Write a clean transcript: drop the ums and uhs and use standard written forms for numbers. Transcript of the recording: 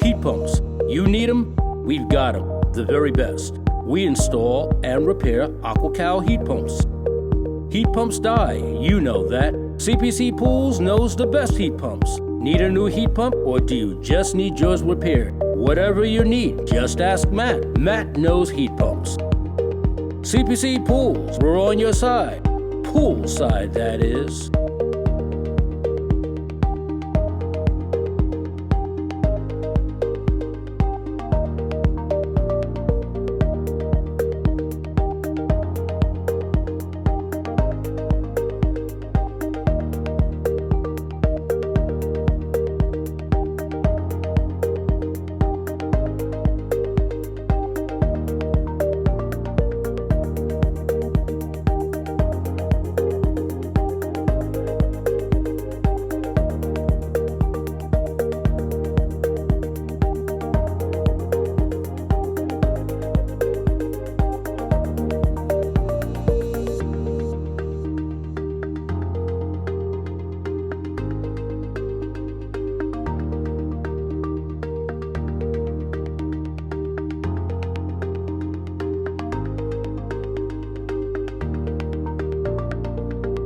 heat pumps. You need them? We've got them. The very best. We install and repair AquaCal heat pumps. Heat pumps die, you know that. CPC Pools knows the best heat pumps. Need a new heat pump, or do you just need yours repaired? Whatever you need, just ask Matt. Matt knows heat pumps. CPC Pools, we're on your side. Poolside, that is.